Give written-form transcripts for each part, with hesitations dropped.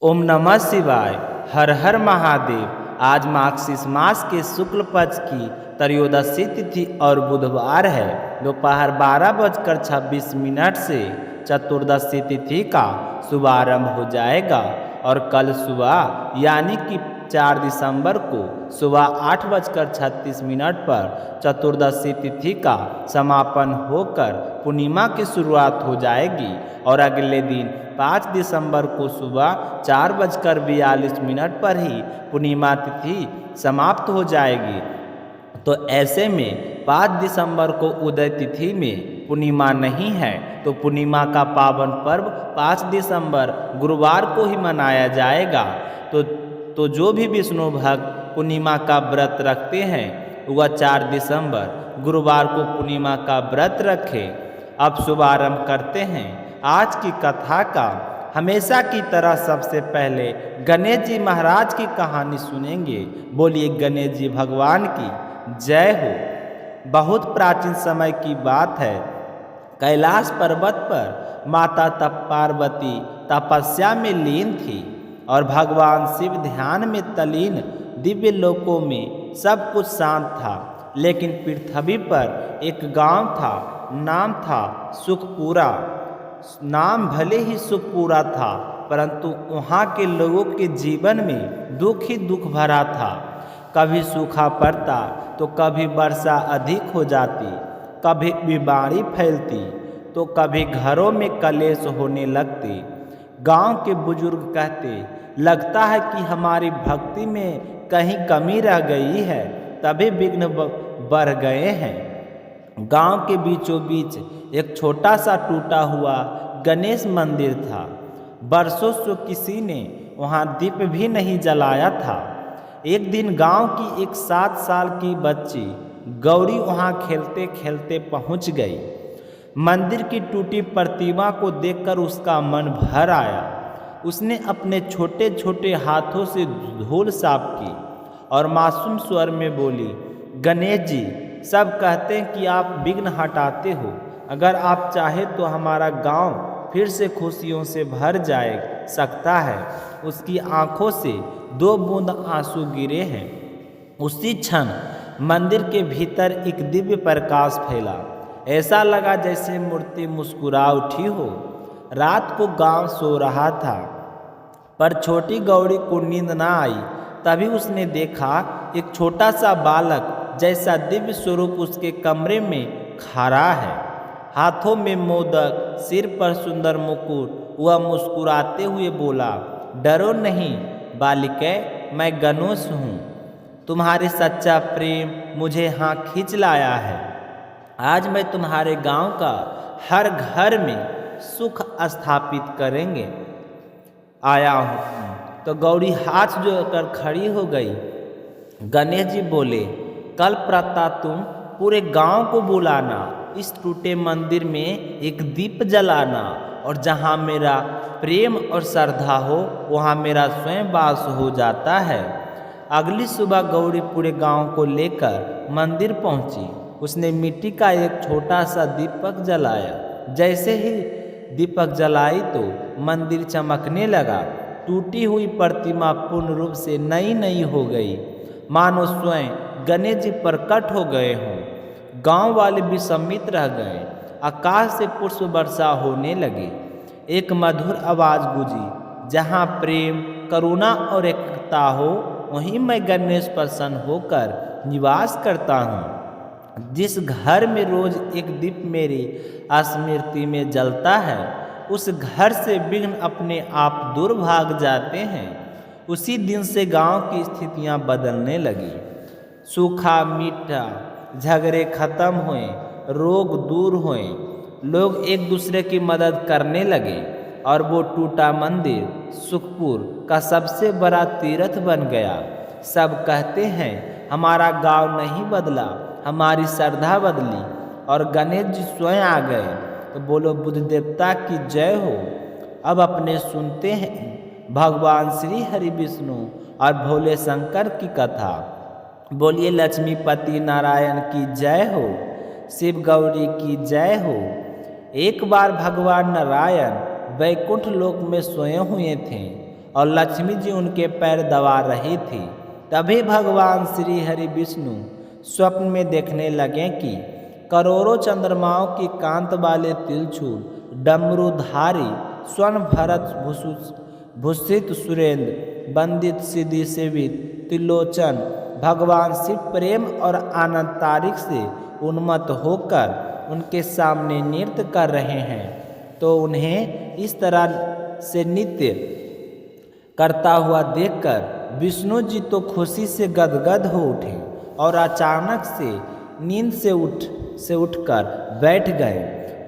ओम नमः शिवाय। हर हर महादेव। आज मार्गशीर्ष मास के शुक्ल पक्ष की त्रयोदशी तिथि और बुधवार है। दोपहर 12:26 से चतुर्दशी तिथि का शुभारंभ हो जाएगा और कल सुबह यानी कि 4 दिसंबर को सुबह 8:36 पर चतुर्दशी तिथि का समापन होकर पूर्णिमा की शुरुआत हो जाएगी और अगले दिन 5 दिसंबर को सुबह 4:42 पर ही पूर्णिमा तिथि समाप्त हो जाएगी। तो ऐसे में 5 दिसंबर को उदय तिथि में पूर्णिमा नहीं है, तो पूर्णिमा का पावन पर्व 5 दिसंबर गुरुवार को ही मनाया जाएगा। तो जो भी विष्णु भक्त पूर्णिमा का व्रत रखते हैं वह 4 दिसंबर गुरुवार को पूर्णिमा का व्रत रखें। अब शुभारंभ करते हैं आज की कथा का। हमेशा की तरह सबसे पहले गणेश जी महाराज की कहानी सुनेंगे। बोलिए गणेश जी भगवान की जय हो। बहुत प्राचीन समय की बात है। कैलाश पर्वत पर माता पार्वती तपस्या में लीन थी और भगवान शिव ध्यान में तल्लीन। दिव्य लोकों में सब कुछ शांत था, लेकिन पृथ्वी पर एक गांव था, नाम था सुखपुरा। नाम भले ही सुखपुरा था, परंतु वहाँ के लोगों के जीवन में दुख ही दुख भरा था। कभी सूखा पड़ता तो कभी वर्षा अधिक हो जाती, कभी बीमारी फैलती तो कभी घरों में कलेश होने लगते। गांव के बुजुर्ग कहते, लगता है कि हमारी भक्ति में कहीं कमी रह गई है, तभी विघ्न बढ़ गए हैं। गांव के बीचों बीच एक छोटा सा टूटा हुआ गणेश मंदिर था। बरसों से किसी ने वहां दीप भी नहीं जलाया था। एक दिन गांव की एक 7 साल की बच्ची गौरी वहां खेलते खेलते पहुंच गई। मंदिर की टूटी प्रतिमा को देखकर उसका मन भर आया। उसने अपने छोटे छोटे हाथों से धूल साफ की और मासूम स्वर में बोली, गणेश जी, सब कहते हैं कि आप विघ्न हटाते हो। अगर आप चाहे तो हमारा गांव फिर से खुशियों से भर जाए सकता है। उसकी आंखों से 2 बूंद आंसू गिरे हैं। उसी क्षण मंदिर के भीतर एक दिव्य प्रकाश फैला। ऐसा लगा जैसे मूर्ति मुस्कुरा उठी हो। रात को गांव सो रहा था, पर छोटी गौरी को नींद ना आई। तभी उसने देखा एक छोटा सा बालक जैसा दिव्य स्वरूप उसके कमरे में खड़ा है। हाथों में मोदक, सिर पर सुंदर मुकुट। वह मुस्कुराते हुए बोला, डरो नहीं बालिके, मैं गणेश हूँ। तुम्हारे सच्चा प्रेम मुझे यहाँ खींच लाया है। आज मैं तुम्हारे गांव का हर घर में सुख स्थापित करेंगे आया हूँ। तो गौरी हाथ जोड़कर खड़ी हो गई। गणेश जी बोले, कल प्रातः तुम पूरे गांव को बुलाना, इस टूटे मंदिर में एक दीप जलाना, और जहाँ मेरा प्रेम और श्रद्धा हो वहाँ मेरा स्वयं वास हो जाता है। अगली सुबह गौरी पूरे गांव को लेकर मंदिर पहुंची। उसने मिट्टी का एक छोटा सा दीपक जलाया। जैसे ही दीपक जलाई तो मंदिर चमकने लगा। टूटी हुई प्रतिमा पूर्ण रूप से नई हो गई, मानो स्वयं गणेश जी प्रकट हो गए हों। गांव वाले विस्मित रह गए। आकाश से पुष्प वर्षा होने लगी। एक मधुर आवाज गूंजी, जहाँ प्रेम, करुणा और एकता हो वहीं मैं गणेश प्रसन्न होकर निवास करता हूँ। जिस घर में रोज एक दीप मेरी स्मृति में जलता है, उस घर से विघ्न अपने आप दूर भाग जाते हैं। उसी दिन से गांव की स्थितियां बदलने लगी। सूखा मीठा, झगड़े खत्म हुए, रोग दूर हुए, लोग एक दूसरे की मदद करने लगे और वो टूटा मंदिर सुखपुर का सबसे बड़ा तीर्थ बन गया। सब कहते हैं हमारा गांव नहीं बदला, हमारी श्रद्धा बदली और गणेश जी स्वयं आ गए। तो बोलो बुद्ध देवता की जय हो। अब अपने सुनते हैं भगवान श्री हरि विष्णु और भोले शंकर की कथा। बोलिए लक्ष्मीपति नारायण की जय हो, शिव गौरी की जय हो। एक बार भगवान नारायण वैकुंठ लोक में सोए हुए थे और लक्ष्मी जी उनके पैर दबा रही थी। तभी भगवान श्री हरि विष्णु स्वप्न में देखने लगे कि करोड़ों चंद्रमाओं की कांत वाले तिलछूल डमरूधारी स्वर्ण भरत भूषित सुरेंद्र वंदित सिद्धि सेवित त्रिलोचन भगवान शिव प्रेम और आनंद तारिक से उन्मत्त होकर उनके सामने नृत्य कर रहे हैं। तो उन्हें इस तरह से नृत्य करता हुआ देखकर विष्णु जी तो खुशी से गदगद हो उठे और अचानक से नींद से उठकर बैठ गए।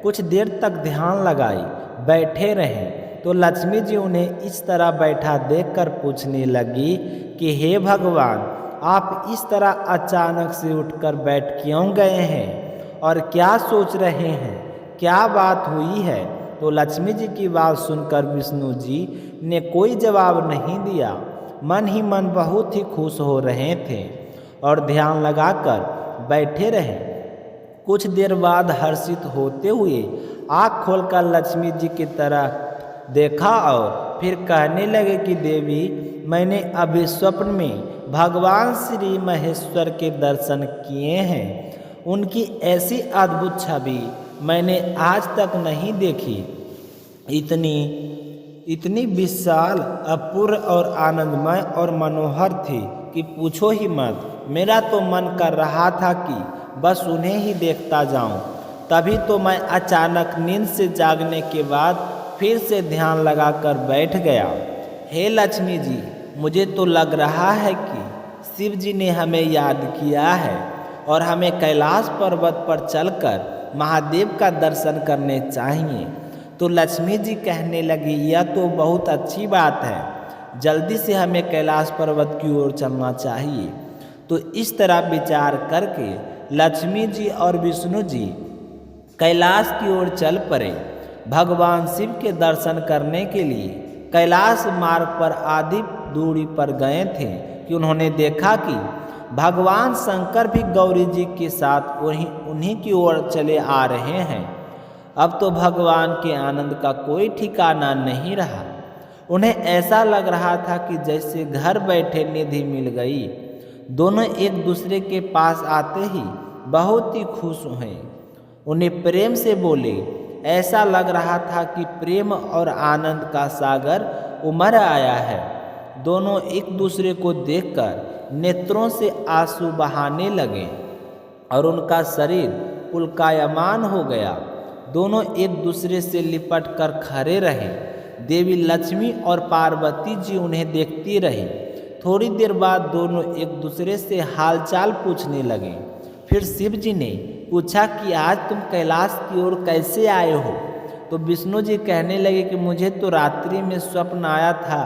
कुछ देर तक ध्यान लगाई बैठे रहे तो लक्ष्मी जी उन्हें इस तरह बैठा देखकर पूछने लगी कि हे भगवान, आप इस तरह अचानक से उठकर बैठ क्यों गए हैं और क्या सोच रहे हैं, क्या बात हुई है। तो लक्ष्मी जी की बात सुनकर विष्णु जी ने कोई जवाब नहीं दिया। मन ही मन बहुत ही खुश हो रहे थे और ध्यान लगाकर बैठे रहे। कुछ देर बाद हर्षित होते हुए आँख खोलकर लक्ष्मी जी की तरह देखा और फिर कहने लगे कि देवी, मैंने अभी स्वप्न में भगवान श्री महेश्वर के दर्शन किए हैं। उनकी ऐसी अद्भुत छवि मैंने आज तक नहीं देखी। इतनी विशाल, अपूर्व और आनंदमय और मनोहर थी कि पूछो ही मत। मेरा तो मन कर रहा था कि बस उन्हें ही देखता जाऊं। तभी तो मैं अचानक नींद से जागने के बाद फिर से ध्यान लगाकर बैठ गया। हे लक्ष्मी जी, मुझे तो लग रहा है कि शिव जी ने हमें याद किया है और हमें कैलाश पर्वत पर चलकर महादेव का दर्शन करने चाहिए। तो लक्ष्मी जी कहने लगी, यह तो बहुत अच्छी बात है, जल्दी से हमें कैलाश पर्वत की ओर चलना चाहिए। तो इस तरह विचार करके लक्ष्मी जी और विष्णु जी कैलाश की ओर चल पड़े। भगवान शिव के दर्शन करने के लिए कैलाश मार्ग पर आधी दूरी पर गए थे कि उन्होंने देखा कि भगवान शंकर भी गौरी जी के साथ उन्हीं की ओर चले आ रहे हैं। अब तो भगवान के आनंद का कोई ठिकाना नहीं रहा। उन्हें ऐसा लग रहा था कि जैसे घर बैठे निधि मिल गई। दोनों एक दूसरे के पास आते ही बहुत ही खुश हुए, उन्हें प्रेम से बोले। ऐसा लग रहा था कि प्रेम और आनंद का सागर उमड़ आया है। दोनों एक दूसरे को देखकर नेत्रों से आंसू बहाने लगे और उनका शरीर पुलकायमान हो गया। दोनों एक दूसरे से लिपट कर खड़े रहे। देवी लक्ष्मी और पार्वती जी उन्हें देखती रही। थोड़ी देर बाद दोनों एक दूसरे से हालचाल पूछने लगे। फिर शिव जी ने पूछा कि आज तुम कैलाश की ओर कैसे आए हो। तो विष्णु जी कहने लगे कि मुझे तो रात्रि में स्वप्न आया था,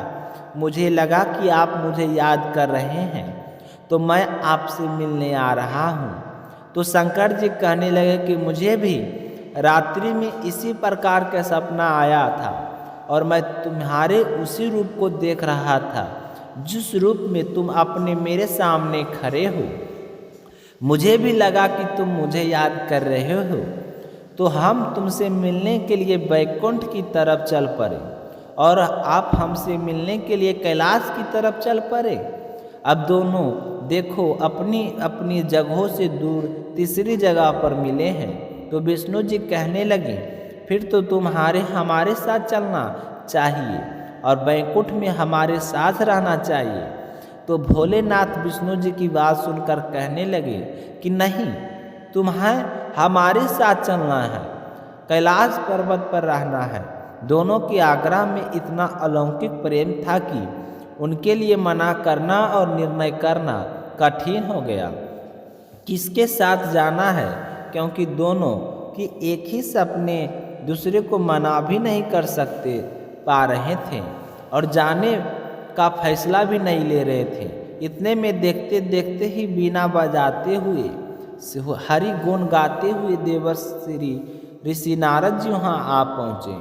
मुझे लगा कि आप मुझे याद कर रहे हैं तो मैं आपसे मिलने आ रहा हूँ। तो शंकर जी कहने लगे कि मुझे भी रात्रि में इसी प्रकार का सपना आया था और मैं तुम्हारे उसी रूप को देख रहा था जिस रूप में तुम अपने मेरे सामने खड़े हो। मुझे भी लगा कि तुम मुझे याद कर रहे हो, तो हम तुमसे मिलने के लिए वैकुंठ की तरफ चल पड़े और आप हमसे मिलने के लिए कैलाश की तरफ चल पड़े। अब दोनों देखो अपनी अपनी जगहों से दूर तीसरी जगह पर मिले हैं। तो विष्णु जी कहने लगे, फिर तो तुम्हारे हमारे साथ चलना चाहिए और वैकुंठ में हमारे साथ रहना चाहिए। तो भोलेनाथ विष्णु जी की बात सुनकर कहने लगे कि नहीं, तुम्हें हमारे साथ चलना है, कैलाश पर्वत पर रहना है। दोनों के आग्रह में इतना अलौकिक प्रेम था कि उनके लिए मना करना और निर्णय करना कठिन हो गया। किसके साथ जाना है, क्योंकि दोनों की एक ही सपने दूसरे को मना भी नहीं कर सकते पा रहे थे और जाने का फैसला भी नहीं ले रहे थे। इतने में देखते देखते ही बीना बजाते हुए हरि गुण गाते हुए देवर्षि ऋषि नारद जी वहाँ आ पहुँचे।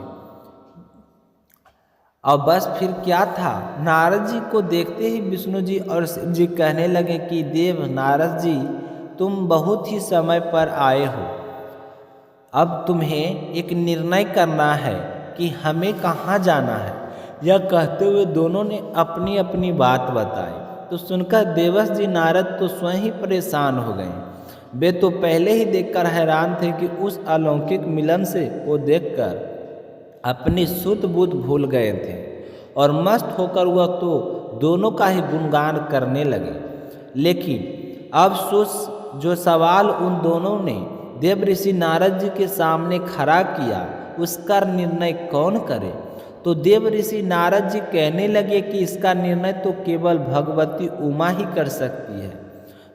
और बस फिर क्या था, नारद जी को देखते ही विष्णु जी और शिव जी कहने लगे कि देव नारद जी, तुम बहुत ही समय पर आए हो। अब तुम्हें एक निर्णय करना है कि हमें कहाँ जाना है। यह कहते हुए दोनों ने अपनी अपनी बात बताई। तो सुनकर देवर्ष जी नारद तो स्वयं ही परेशान हो गए। वे तो पहले ही देखकर हैरान थे कि उस अलौकिक मिलन से को देखकर अपनी सुध बुध भूल गए थे और मस्त होकर वह तो दोनों का ही गुणगान करने लगे। लेकिन अब जो सवाल उन दोनों ने देव ऋषि नारद जी के सामने खड़ा किया, उसका निर्णय कौन करे। तो देव ऋषि नारद जी कहने लगे कि इसका निर्णय तो केवल भगवती उमा ही कर सकती है,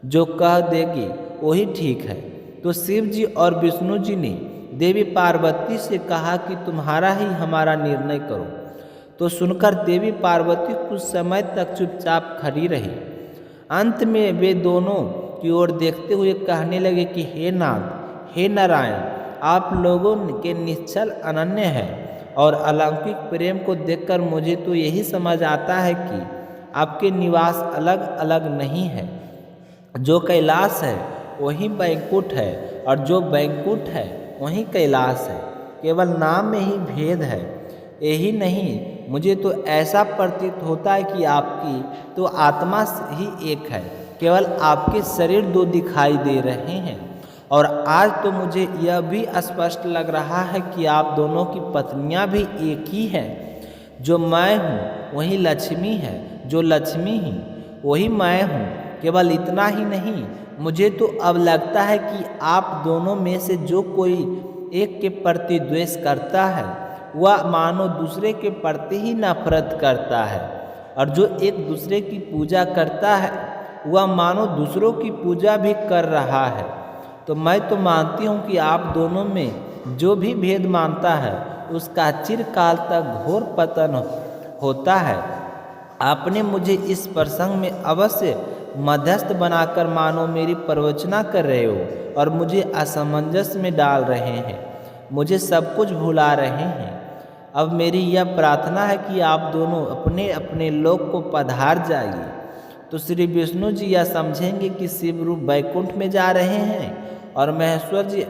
जो कह देगी वही ठीक है। तो शिव जी और विष्णु जी ने देवी पार्वती से कहा कि तुम्हारा ही हमारा निर्णय करो। तो सुनकर देवी पार्वती कुछ समय तक चुपचाप खड़ी रही। अंत में वे दोनों की ओर देखते हुए कहने लगे कि हे नाथ, हे नारायण, आप लोगों के निश्चल अनन्य है और अलौकिक प्रेम को देखकर मुझे तो यही समझ आता है कि आपके निवास अलग अलग नहीं है। जो कैलाश है वही बैकुंठ है और जो बैकुंठ है वही कैलाश है। केवल नाम में ही भेद है। यही नहीं, मुझे तो ऐसा प्रतीत होता है कि आपकी तो आत्मा ही एक है, केवल आपके शरीर दो दिखाई दे रहे हैं। और आज तो मुझे यह भी स्पष्ट लग रहा है कि आप दोनों की पत्नियां भी एक ही हैं। जो मैं हूँ वही लक्ष्मी है, जो लक्ष्मी ही वही मैं हूँ। केवल इतना ही नहीं, मुझे तो अब लगता है कि आप दोनों में से जो कोई एक के प्रति द्वेष करता है वह मानो दूसरे के प्रति ही नफरत करता है, और जो एक दूसरे की पूजा करता है वह मानो दूसरों की पूजा भी कर रहा है। तो मैं तो मानती हूँ कि आप दोनों में जो भी भेद मानता है उसका चिरकाल तक घोर पतन होता है। आपने मुझे इस प्रसंग में अवश्य मध्यस्थ बनाकर मानो मेरी प्रवचना कर रहे हो और मुझे असमंजस में डाल रहे हैं, मुझे सब कुछ भुला रहे हैं। अब मेरी यह प्रार्थना है कि आप दोनों अपने अपने लोक को पधार जाइए। तो श्री विष्णु जी यह समझेंगे कि शिव रूप बैकुंठ में जा रहे हैं और महेश्वर जी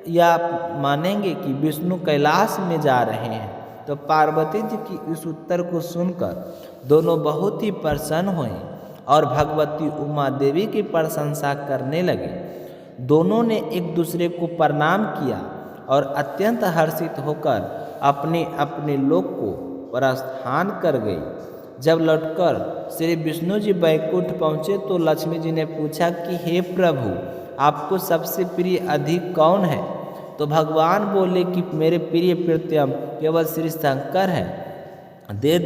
या मानेंगे कि विष्णु कैलाश में जा रहे हैं। तो पार्वती जी की इस उत्तर को सुनकर दोनों बहुत ही प्रसन्न हुए और भगवती उमा देवी की प्रशंसा करने लगे। दोनों ने एक दूसरे को प्रणाम किया और अत्यंत हर्षित होकर अपने अपने लोक को प्रस्थान कर गई। जब लौटकर श्री विष्णु जी बैकुंठ पहुँचे तो लक्ष्मी जी ने पूछा कि हे प्रभु, आपको सबसे प्रिय अधिक कौन है। तो भगवान बोले कि मेरे प्रिय प्रीतम केवल श्री शंकर हैं। देर